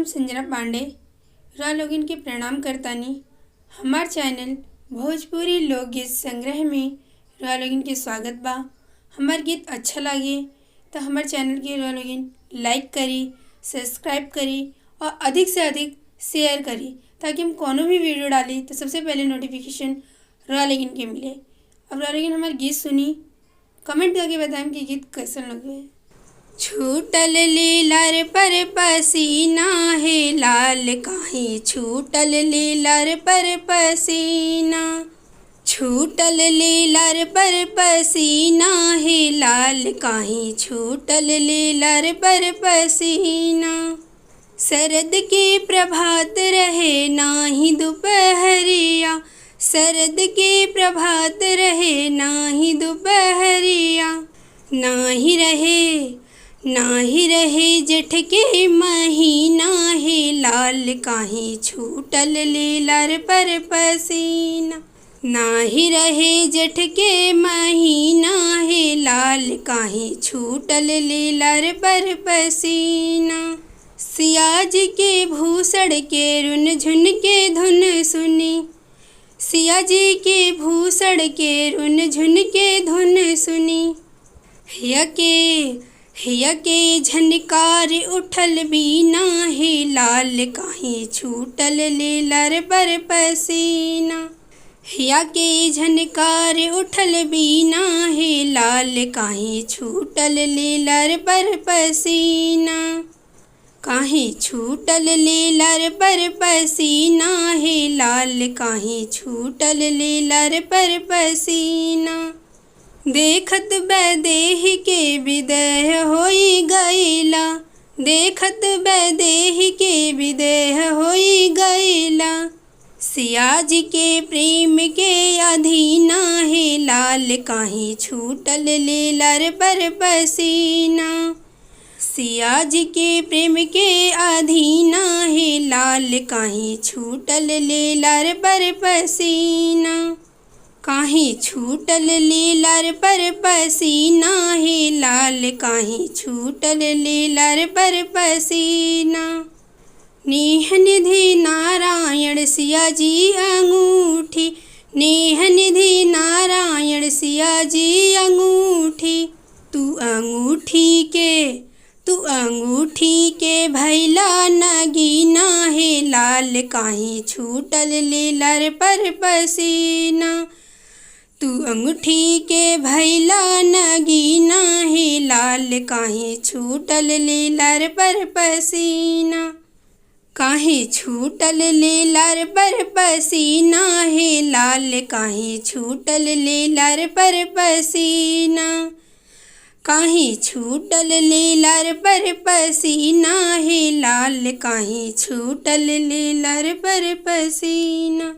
संजना पांडे रा लोगिन के प्रणाम करतानी। हमार चैनल भोजपुरी लोकगीत संग्रह में रा लोगिन के स्वागत बा। हमार गीत अच्छा लगे तो हमार चैनल के रा लोगिन लाइक करी, सब्सक्राइब करी और अधिक से अधिक शेयर करी ताकि हम कोनो भी वीडियो डाली तो सबसे पहले नोटिफिकेशन रा लोगिन के मिले। अब रा लोगिन हमार गीत सुनी, कमेंट करके बताएं कि गीत कैसा लगे। छूटल लीलर पर पसीना है लाल काहे, छूटल लीलर पर पसीना, छूटल लीलर पर पसीना है लाल काहे, छूटल लीलर पर पसीना। शरद के प्रभात रहे नाही दोपहरिया, शरद के प्रभात रहे नाही दोपहरिया, नाही रहे जेठ के महीना है लाल काहे, छूटल लीलर पर पसीना। नाही रहे जेठ के महीना है लाल काहे, छूटल लीलर पर पसीना। सियाज के भूषण के रुन झुन के धुन सुनी, सियाजी के भूषण के रुन झुन के धुन सुनी। हिया के झनकार उठल बीना है लाल काहे, छूटल लीलर पर पसीना। हिया के झनकार उठल बीना है लाल काहे, छूटल लीलर पर पसीना। काहे छूटल लीलर पर पसीना है लाल काहे, छूटल लीलर पर पसीना। देखत बैदेह के विदेह होई गईला, देखत बैदेह के विदेह होई गईला। सियाजी के प्रेम के अधीना है लाल काहे, छूटल लीलर पर पसीना। सियाजी के प्रेम के अधीना है लाल काहे, छूटल लीलर पर पसीना। काहे छूटल लीलर पर पसीना है लाल काहे, छूटल लीलर पर पसीना। नेह निधि नारायण सियाजी अंगूठी, नेह निधि नारायण सियाजी अंगूठी। तू अंगूठी के भैला नगीना है लाल काहे, छूटल लीलर पर पसीना। तू अंगूठी के भैला नगीना है लाल काहे, छूटल लीलर पर पसीना। काहे छूटल लीलर पर पसीना है लाल काहे, छूटल लीलर पर पसीना। काहे छूटल लीलर पर पसीना है लाल काहे, छूटल लीलर पर पसीना।